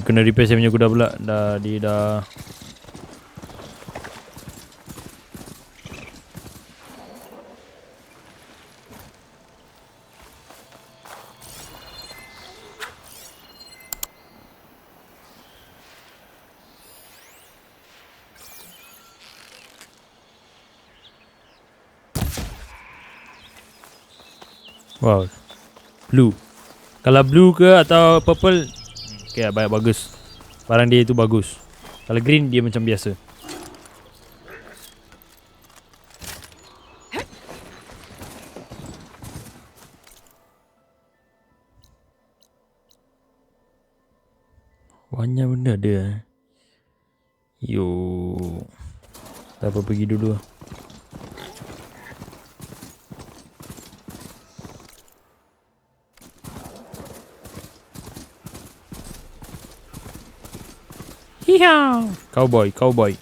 Kena repair saya punya kuda pula. Dia dah wow. Blue. Kalau blue ke atau purple, okay, bagus. Barang dia itu bagus. Kalau green dia macam biasa. Banyak benda ada. Yo. Tak apa, pergi dulu lah. Hiya! Cowboy.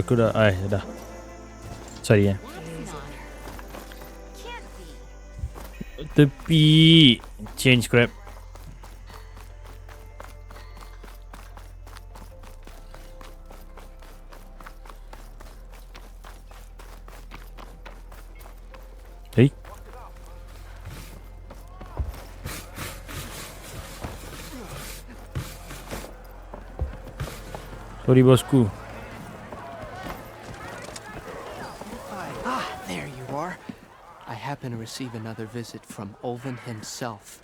Aku dah dah. Sorry ya. Tepi change crap. Hey. Sorry bosku. There you are. I happen to receive another visit from Olven himself.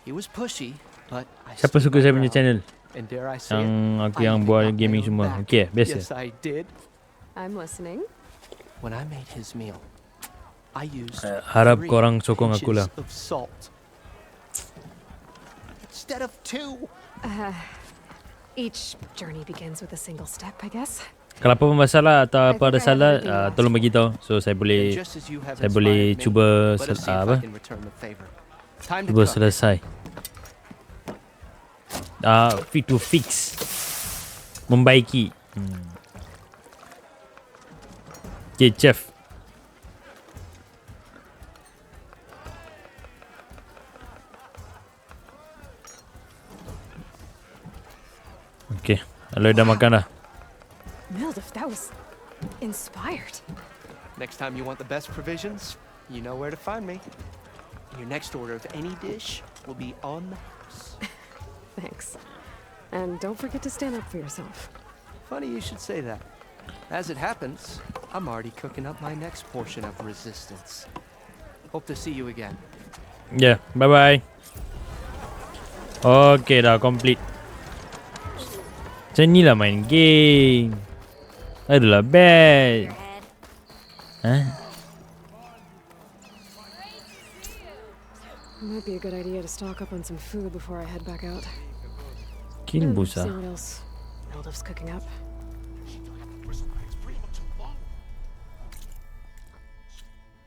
He was pushy, but I Siapa suka saya punya channel? And dare I say Yang buat gaming semua. Okay, biasa. Yes, I did. I'm listening. When I made his meal, I used harap korang sokong aku lah. of salt instead of 2. Each journey begins with a single step, I guess. Kalau apa masalah atau apa ada salah, tolong bagi tahu. So saya boleh cuba cuba selesai. Fit to fix. Membaiki. Okay, chef. Okay, Aloy dah makan dah. Mildif, that was inspired. Next time you want the best provisions, you know where to find me. Your next order of any dish will be on the house. Thanks. And don't forget to stand up for yourself. Funny you should say that. As it happens, I'm already cooking up my next portion of resistance. Hope to see you again. Yeah, bye-bye. Okay, dah complete. Macam ni lah main game. Adalah bad. Might be a good idea to stock up on some food before I head back out. Kini busa. See what else Mildif's cooking up.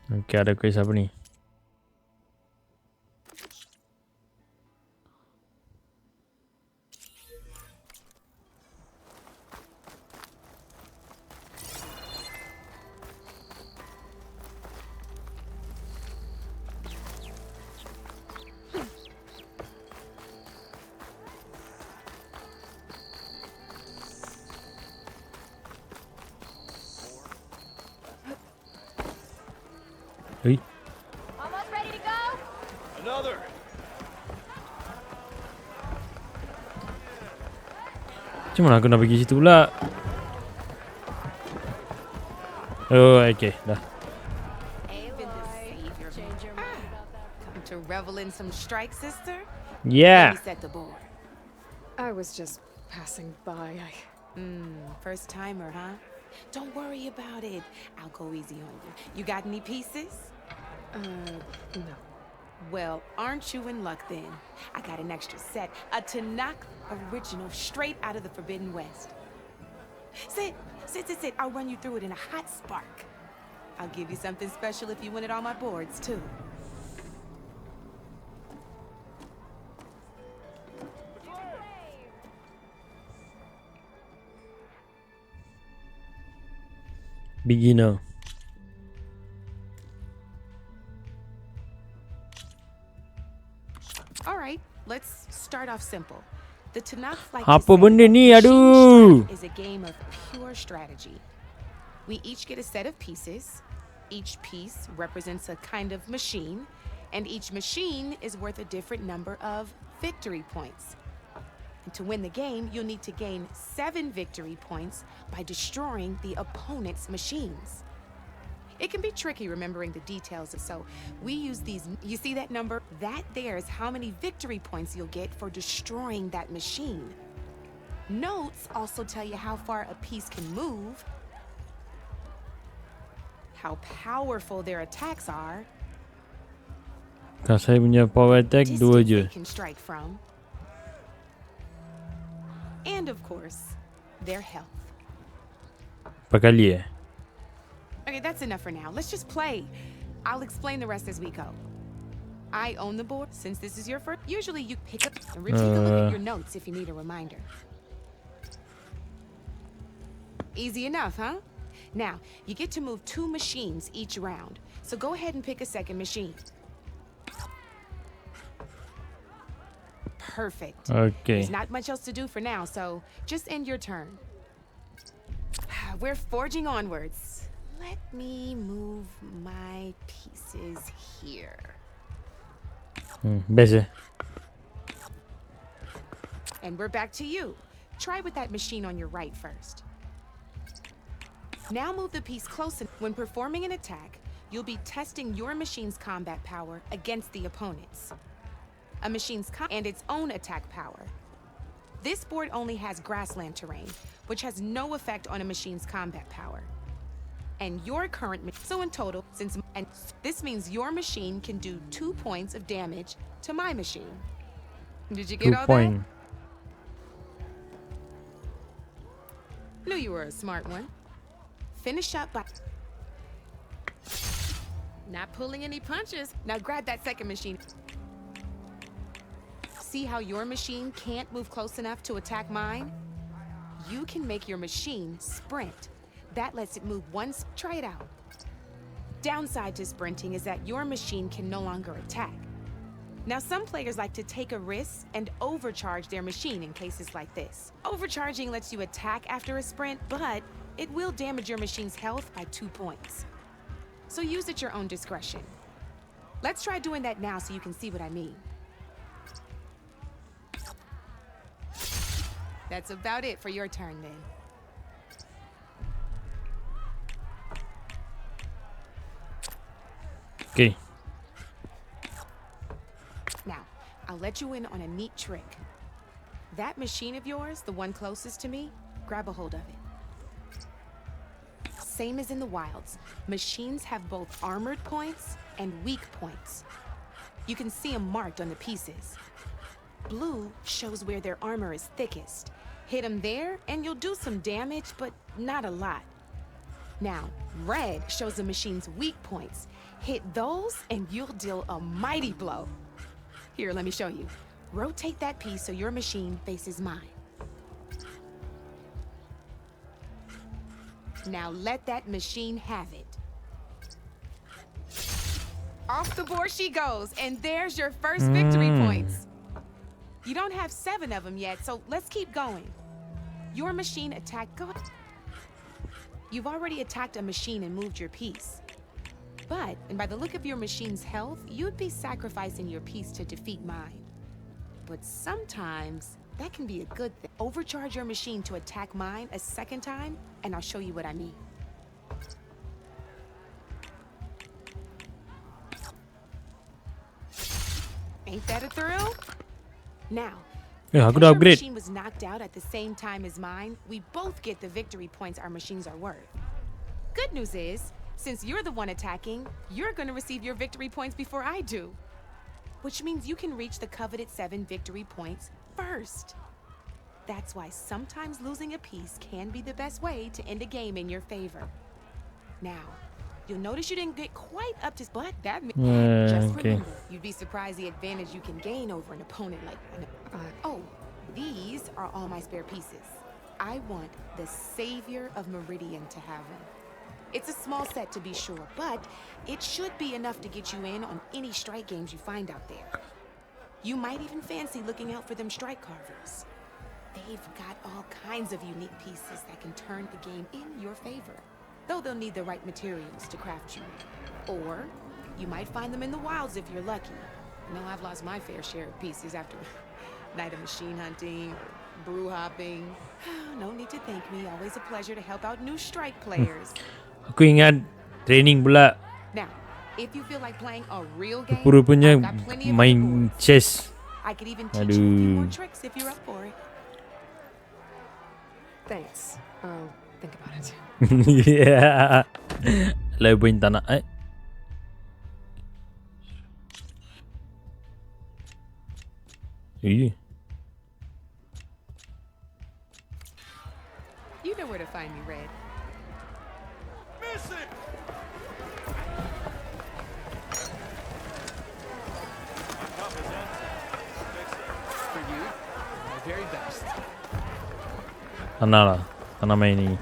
Okay, ada kuis apa ni? Almost ready to go? Another. Macam mana aku nak pergi situ pula? Oh, okay, dah. Come to revel in some strike, sister? Yeah. Let me set the board. I was just passing by. First timer, huh? Don't worry about it. I'll go easy on you. You got any pieces? No. Well, aren't you in luck then? I got an extra set, a Tanakh original straight out of the Forbidden West. Sit. I'll run you through it in a hot spark. I'll give you something special if you win at all my boards, too. Beginner. All right, let's start off simple. The Tanakh like to Apa say, benda ni? Machine Aduh. Strike is a game of pure strategy. We each get a set of pieces. Each piece represents a kind of machine, and each machine is worth a different number of victory points. And to win the game, you'll need to gain 7 victory points by destroying the opponent's machines. It can be tricky remembering the details, so we use these. You see that number? That there is how many victory points you'll get for destroying that machine. Notes also tell you how far a piece can move, how powerful their attacks are, Kalau saya punya power attack 2 distance je. they can strike from, and of course, their health. Berapa kali Okay, that's enough for now. Let's just play. I'll explain the rest as we go. I own the board. Since this is your first, usually you pick up and take a look at your notes if you need a reminder. Easy enough, huh? Now, you get to move 2 machines each round. So go ahead and pick a second machine. Perfect. Okay. There's not much else to do for now, so just end your turn. We're forging onwards. Let me move my pieces here. Best And we're back to you. Try with that machine on your right first. Now move the piece close. When performing an attack, you'll be testing your machine's combat power against the opponent's. A machine's and its own attack power. This board only has grassland terrain, which has no effect on a machine's combat power. And your current, so in total, this means your machine can do 2 points of damage to my machine. Did you get 2 all point. that? Knew you were a smart one. Finish up by not pulling any punches. Now grab that second machine. See how your machine can't move close enough to attack mine? You can make your machine sprint. That lets it move once. Try it out. Downside to sprinting is that your machine can no longer attack. Now, some players like to take a risk and overcharge their machine in cases like this. Overcharging lets you attack after a sprint, but it will damage your machine's health by 2 points. So use at your own discretion. Let's try doing that now so you can see what I mean. That's about it for your turn then. Okay. Now, I'll let you in on a neat trick. That machine of yours, the one closest to me, grab a hold of it. Same as in the wilds, machines have both armored points and weak points. You can see them marked on the pieces. Blue shows where their armor is thickest. Hit them there and you'll do some damage, but not a lot. Now, red shows the machine's weak points. Hit those and you'll deal a mighty blow. Here, let me show you. Rotate that piece so your machine faces mine. Now let that machine have it. Off the board she goes, and there's your first victory points. You don't have 7 of them yet, so let's keep going. Your machine attacked. Go. You've already attacked a machine and moved your piece. But, and by the look of your machine's health, you'd be sacrificing your piece to defeat mine. But sometimes, that can be a good thing. Overcharge your machine to attack mine a second time, and I'll show you what I mean. Ain't that a thrill? Now, Aku because dah your upgrade. machine was knocked out at the same time as mine, we both get the victory points our machines are worth. Good news is, since you're the one attacking, you're going to receive your victory points before I do. Which means you can reach the coveted 7 victory points first. That's why sometimes losing a piece can be the best way to end a game in your favor. Now, you'll notice you didn't get quite up to, but that just okay. remember, you'd be surprised the advantage you can gain over an opponent like. Oh, these are all my spare pieces. I want the savior of Meridian to have them. It's a small set to be sure, but it should be enough to get you in on any strike games you find out there. You might even fancy looking out for them strike carvers. They've got all kinds of unique pieces that can turn the game in your favor, though they'll need the right materials to craft you. Or you might find them in the wilds if you're lucky. You know, I've lost my fair share of pieces after a night of machine hunting or brew hopping. No need to thank me. Always a pleasure to help out new strike players. Aku ingat training pula. Now, if you feel like playing a real game, Rupa-rupanya I've got plenty of other main boards. chess. I could even teach you a few more Aduh. tricks if you're up for it. Thanks. I'll think about it. Yeah. Lebar tanah. Eh. You know where to find me, Red. Miss it! For you, my very best. Tanah lah. Tanah main ni.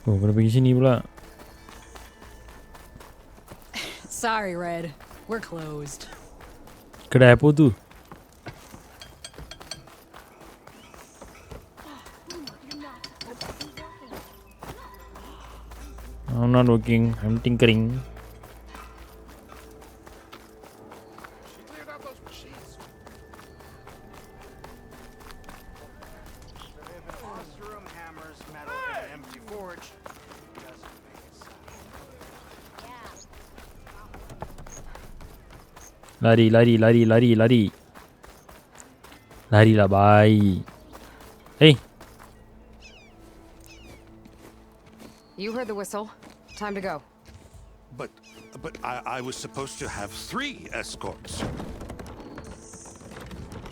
Oh, kena pergi sini pula. Sorry, Red. We're closed. Kedai apa tu? I'm not working. I'm tinkering. She cleared out those machines. Room hammers metal in an empty forge. Doesn't make it sound. Lari, lari, lari, lari, lari. Lari lah, bye. Hey, You heard the whistle. Time to go. But I was supposed to have 3 escorts.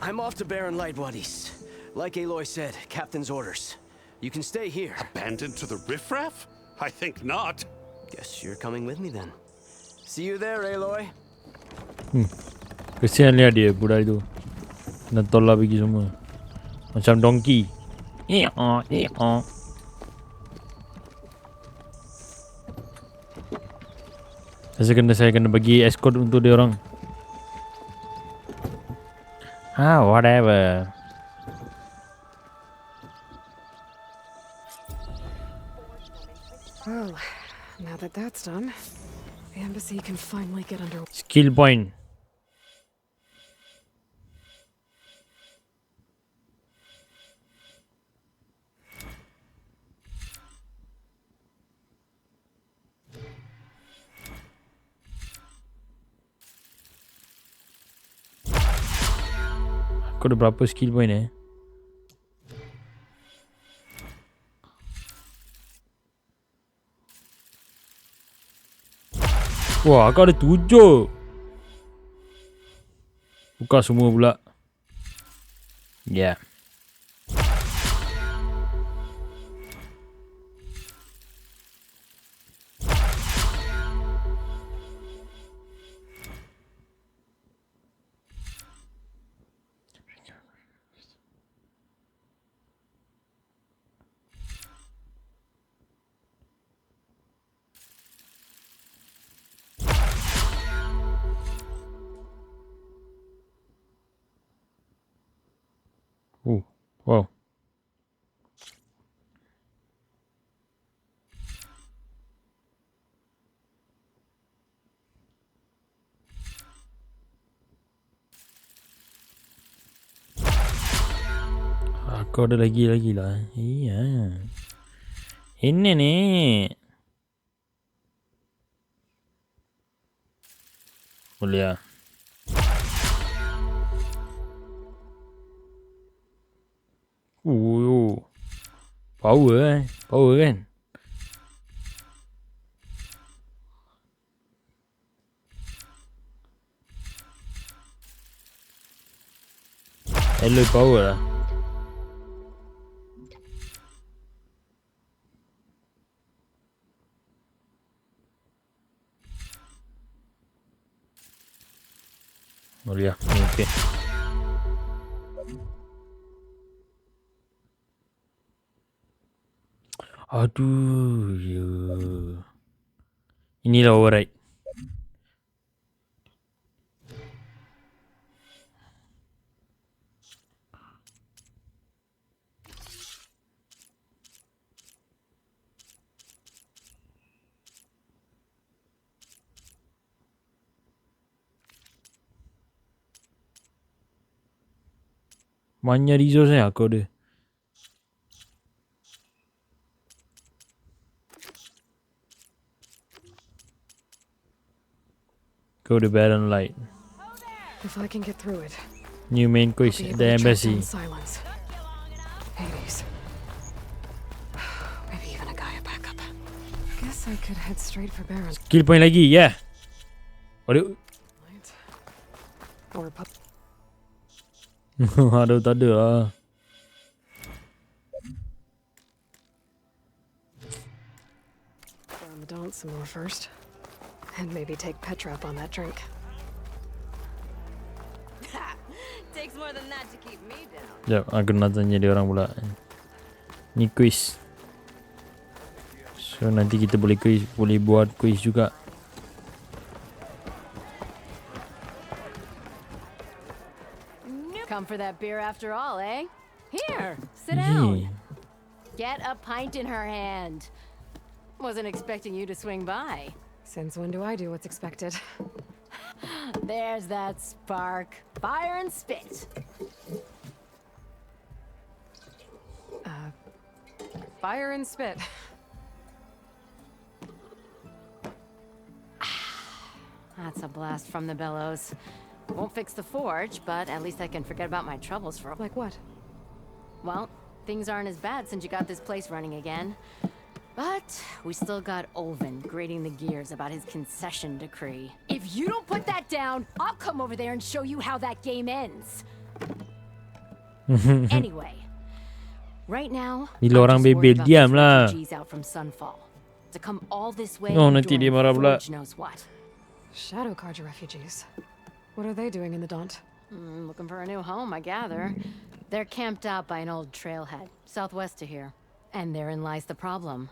I'm off to Baron Lightwood East. Like Aloy said, Captain's orders. You can stay here. Abandoned to the riffraff? I think not. Guess you're coming with me then. See you there, Aloy. kesian lihat dia budak itu. Nak tolak pergi semua. Macam donkey. Saya kena bagi escort untuk dia orang. Whatever. Well, now that that's done, the embassy can finally get under. Skill point. Aku ada berapa skill point Wah, aku ada 7. Buka semua pula. Yeah. Wow. Aku ada lagi lah. Iya. Ini nih. Boleh lah. Power Power kan. Alloy power lah. Boleh lah. Okay. Aduh, ya. Inilah override. Banyak resource ni aku ada. Go to Barat Light. If I can get through it, New main I'll quest, be able the to track embassy. down Silence. Hades. Maybe even a Gaia backup. Guess I could head straight for Baron. Kill point lagi, yeah. Aduh. Or pup. Aduh, tak ada lah. Burn the Daunt some more first. And maybe take Petra up on that drink. Takes more than that to keep me down. Sekejap, aku nak tanya dia orang pula. Ni quiz. So nanti kita boleh buat quiz juga. Come for that beer after all, eh? Here, sit down. Ni. Get a pint in her hand. Wasn't expecting you to swing by. Since when do I do what's expected? There's that spark. Fire and spit. Fire and spit. That's a blast from the bellows. Won't fix the forge, but at least I can forget about my troubles for a while. Like what? Well, things aren't as bad since you got this place running again. But we still got Olvin grating the gears about his concession decree. If you don't put that down, I'll come over there and show you how that game ends. Anyway, right now, Bila orang bebel, diam lah. refugees out from Sunfall. To come all this way Oh, nanti dia during marah pula. Forge knows what. Shadow Carja refugees. What are they doing in the Daunt? Looking for a new home, I gather. They're camped out by an old trailhead, southwest of here. And therein lies the problem.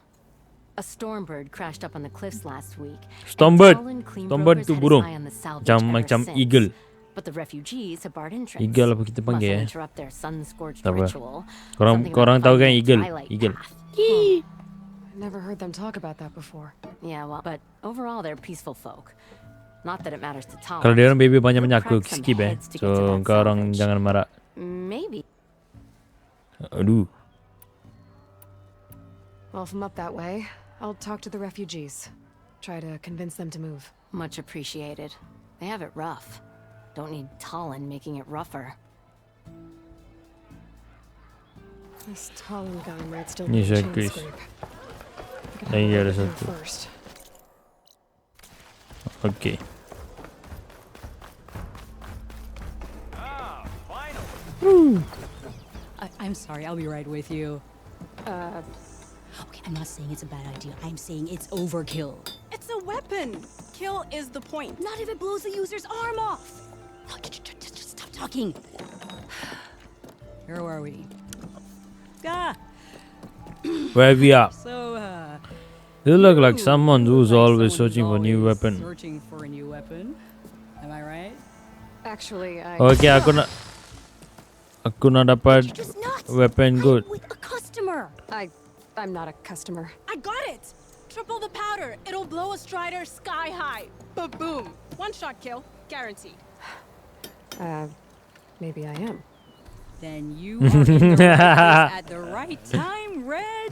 A stormbird crashed up on the cliffs last week. Stormbird. Fallen Clean Stormbird Brokers tu had his burung. eye on the salvage ever Macam since. eagle. But the refugees have barred entrance. Eagle apa kita panggil, Mustn't interrupt their sun-scorched Tak apa. ritual. Korang Something tahu about kan finding a eagle? twilight Eagle. path. I never heard them talk about that before. Yeah, well, but overall they're peaceful folk. Not that it matters to Tom. Kalau dia orang bebel banyak-banyak aku Crack some skip heads to get to So that kau orang salvage. jangan marah. Maybe. Aduh. Well, if I'm up that way, I'll talk to the refugees. Try to convince them to move. Much appreciated. They have it rough. Don't need Talon making it rougher. This Talon guy might still Ni need a saya chain quiz. scrape. I could Lagi have ada a look at him satu. first. Okay. I'm sorry, I'll be right with you. Okay, I'm not saying it's a bad idea. I'm saying it's overkill. It's a weapon. Kill is the point. Not if it blows the user's arm off. No, just stop talking. Where are we? Ah, Where we are? so, You look like someone who's like always someone searching for who's new always weapon. Searching for a new weapon. Am I right? Actually, I... Okay, aku nak dapat You're just nuts. weapon I'm good. with a customer. I'm not a customer. I got it! Triple the powder. It'll blow a strider sky high. Ba-boom. One shot kill. Guaranteed. Maybe I am. Then you are in the right place at the right time, Red.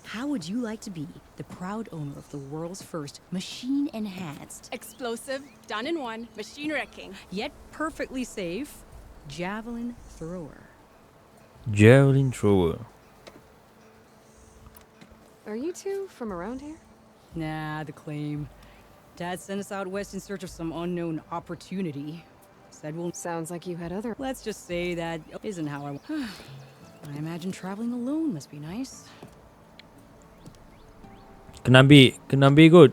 How would you like to be the proud owner of the world's first machine-enhanced, Explosive, done in one, machine wrecking. yet perfectly safe, javelin thrower? Javelin thrower. Are you two from around here? Nah, the claim. Dad sent us out west in search of some unknown opportunity. Said we'll... Sounds like you had other. Let's just say that isn't how I... I imagine traveling alone must be nice. Kena ambil kot.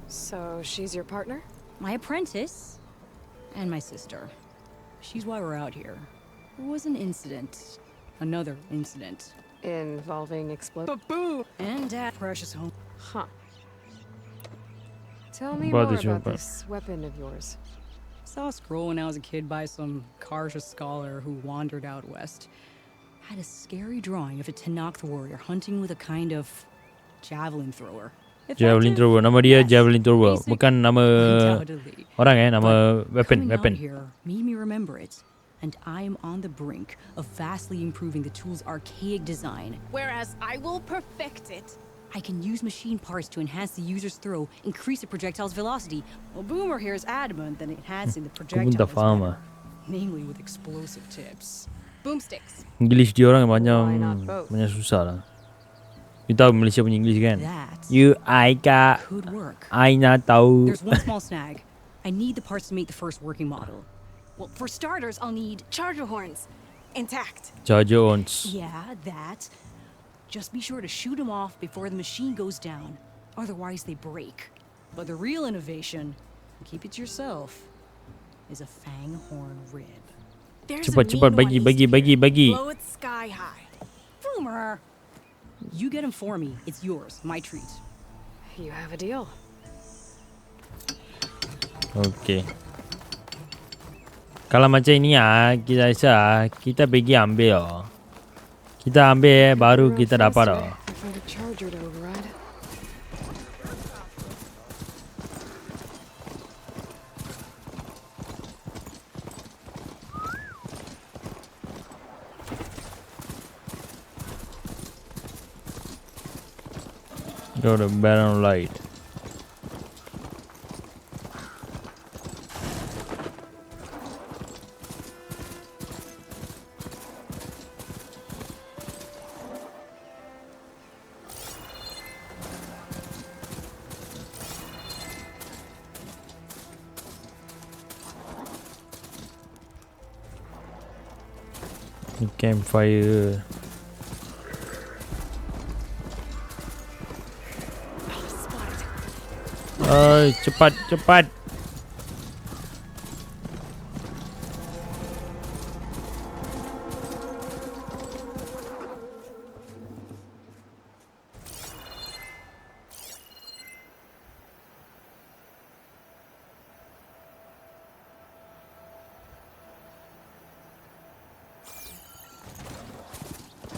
So she's your partner? My apprentice and my sister. She's why we're out here. There was an incident. Another incident. Involving explosive. Boom! And Dad precious home. Huh. Tell me About more this about weapon. this weapon of yours. Saw a scroll when I was a kid by some Karsha scholar who wandered out west. Had a scary drawing of a Tenakth warrior hunting with a kind of javelin thrower. Javelin Effective? thrower. Nama dia Yes. Javelin thrower. Basic? Bukan nama Undoubtedly. orang nama weapon. Coming out Weapon. here made me remember it, and I am on the brink of vastly improving the tool's archaic design. Whereas I will perfect it. I can use machine parts to enhance the user's throw, increase the projectile's velocity. Well, Boomer here is adamant that enhancing the Aku pun projectile tak is faham better, lah. namely with explosive tips. Boomsticks. English dia orang Why banyak not both? banyak susah lah. You tahu Malaysia punya English kan? That You I ka could work. I nak tahu. There's one small snag. I need the parts to make the first working model. Well, for starters, I'll need... Charger horns. Intact. Charger ons. Yeah, that. Just be sure to shoot them off before the machine goes down. Otherwise, they break. But the real innovation, keep it to yourself, is a fang horn rib. There's Cepat, a cepat, mean bagi, one east bagi. here. Blow it sky high. Boomer! You get them for me. It's yours. My treat. You have a deal. Okay. Kalau macam ini kita rasa kita pergi ambil oh. Kita ambil baru Real kita fast dapat today. oh. I found a charger to override. Go to Barat light. Campfire. Cepat, cepat.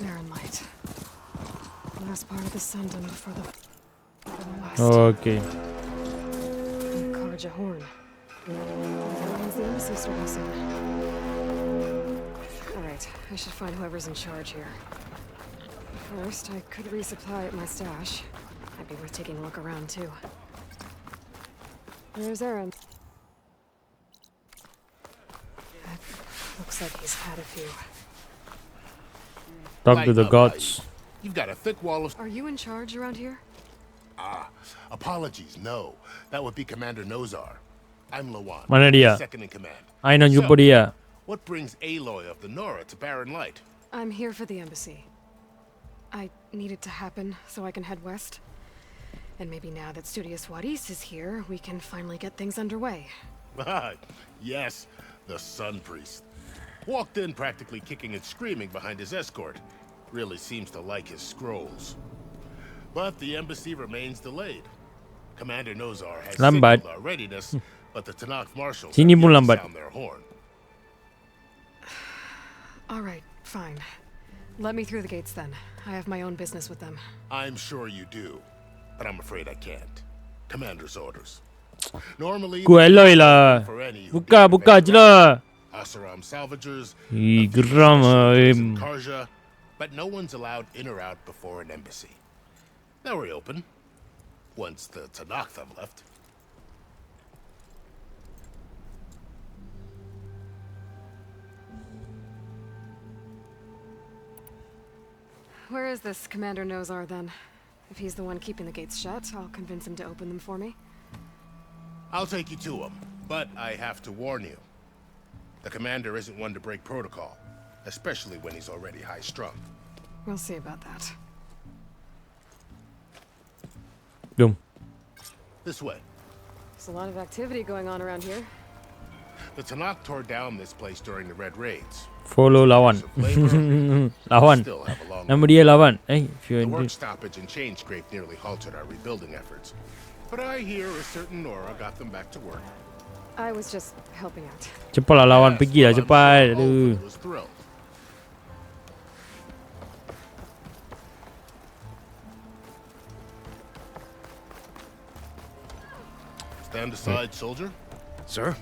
Marin light. Last part of the sun done before the west. Okay. Karja horn. That means the embassy starting soon. Alright, I should find whoever's in charge here. First, I could resupply at my stash. Might be worth taking a look around too. Where's Aaron? Looks like he's had a few. Talk to the Lighten up, gods. buddy. You've got a thick wall of... Are you in charge around here? Apologies, no. That would be Commander Nozar. I'm Lawan, Mana dia? second in command. I nak jumpa dia. What brings Aloy of the Nora to Barren Light? I'm here for the embassy. I need it to happen so I can head west. And maybe now that Studious Wadis is here, we can finally get things underway. Yes, the Sun Priest. Walked in practically kicking and screaming behind his escort. Really seems to like his scrolls. But the embassy remains delayed. Commander Nozar has Lambat. signaled our readiness, but the Tenakth marshals Sini have pun yet to lambat. sound their horn. Alright, fine. Let me through the gates then. I have my own business with them. I'm sure you do, but I'm afraid I can't. Commander's orders. Normally, Ku Aloy lah. for any who Buka, dare buka invade je lah. Asaram salvagers, Ih, a few geram special ah, troops em. in Karja, but no one's allowed in or out before an embassy. They'll reopen once the Tanakh have left. Where is this Commander Nozar then? If he's the one keeping the gates shut, I'll convince him to open them for me. I'll take you to him, but I have to warn you. The commander isn't one to break protocol, especially when he's already high-strung. We'll see about that. Jom. This way. There's a lot of activity going on around here. The Tanakh tore down this place during the Red Raids. Follow lawan. Lawan. Still have a long Nama dia lawan. If you The work stoppage and chain scrape nearly halted our rebuilding efforts. But I hear a certain Nora got them back to work. I was just helping out. Cepatlah lawan, pergilah cepat. Owen was thrilled. Stand aside, soldier. Sir?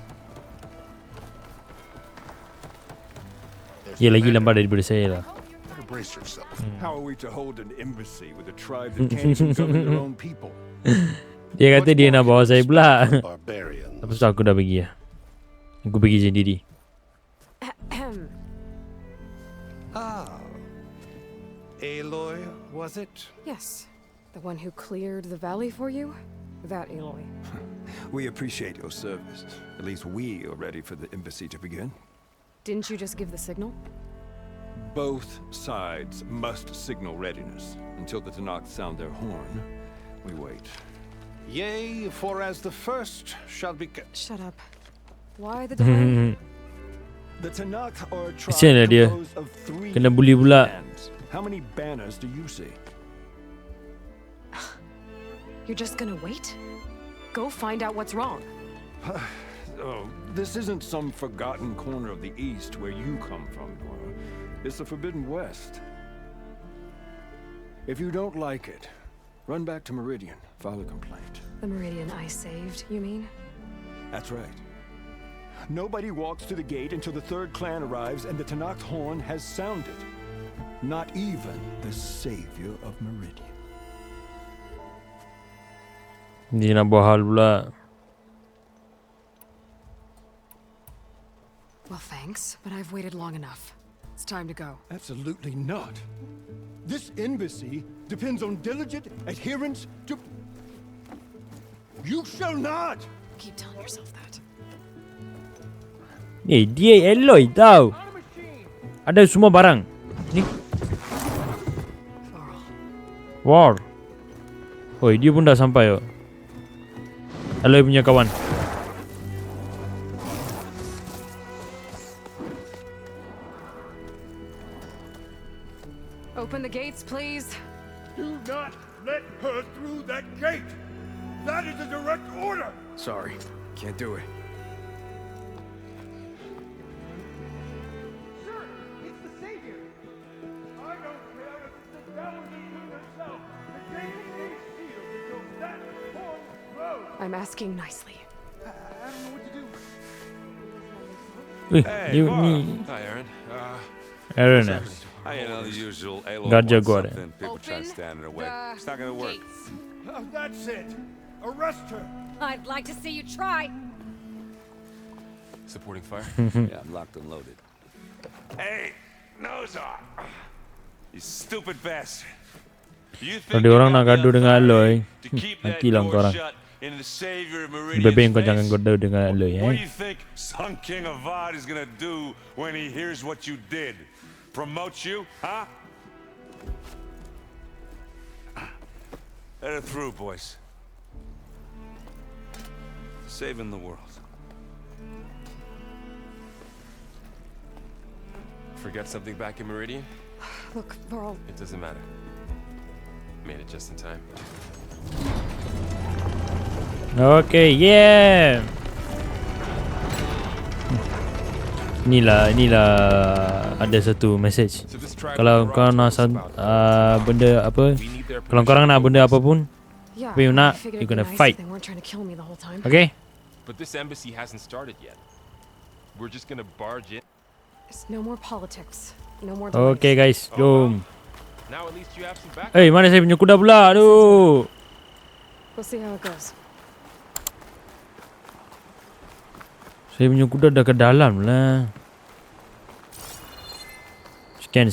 There's Dia the lagi commander. lambat daripada saya lah. Better brace yourself. How are we to hold an embassy with a tribe that can't even govern their own people? Dia kata dia nak bawa saya pula. Barbarians. Lepas tu aku dah pergi lah. Aku pergi sendiri. Ah. Aloy, was it? Yes. The one who cleared the valley for you? That Aloy. We appreciate your service. At least we are ready for the embassy to begin. Didn't you just give the signal? Both sides must signal readiness. Until the Tanakh sound their horn, we wait. Yea, for as the first shall be... Shut up. Why the delay? The Tanakh are a Kesian lah tribe dia. composed of 3 Kena bully pula. bands. How many banners do you see? You're just gonna wait? Go find out what's wrong. Oh, this isn't some forgotten corner of the East where you come from, Nora. It's the Forbidden West. If you don't like it, run back to Meridian, file a complaint. The Meridian I saved, you mean? That's right. Nobody walks to the gate until the third clan arrives and the Tanakh horn has sounded. Not even the savior of Meridian. Dia nak buat hal pula. Well, thanks, but I've waited long enough. It's time to go. Absolutely not. This embassy depends on diligent adherence to... You shall not! Keep telling yourself that. Dia Aloy tau. Ada semua barang. Ni. War. Oi, dia pun dah sampai oh. Aloy punya kawan. Open the gates, please. Do not let her through that gate! That is a direct order! Sorry, can't do it. Sir, it's the savior! I don't care if the devil can do himself. The gate is sealed until that horn blows. I'm asking nicely. I don't know what to do. Ni Hi, Aaron. Aaron lah. You know the usual. Aloy Gotcha, wants got it. something. People try to stand in her way. the It's not gonna work. That's it. Arrest her. I'd like to see you try. Supporting fire? Yeah, I'm locked and loaded. Hey, Nozar! You stupid bastard! You Kalau dia orang nak gaduh dengan Aloy, nantilah kau orang. in the savior of Bebe kau Meridian's jangan face? gaduh dengan Aloy What do you think Sun King Avad is gonna do when he hears what you did? Promote you, huh? Let it through, boys. Saving the world. Forget something back in Meridian? Look, Varl. It doesn't matter. Made it just in time. Okay, yeah. Inilah ada satu message. Kalau kau nak benda apa, kalau korang nak benda apa pun, Yeah, apa you nak, I figured you it'd be gonna nice if fight. They weren't trying to kill me the whole time. Okay? But this embassy hasn't started yet. We're just gonna barge in. There's no more politics. No more delays. Okay guys, jom. Now at least you have some backup. Mana saya punya kuda pula? Aduh. We'll see how it goes. Saya punya kuda dah ke dalam lah. Scan.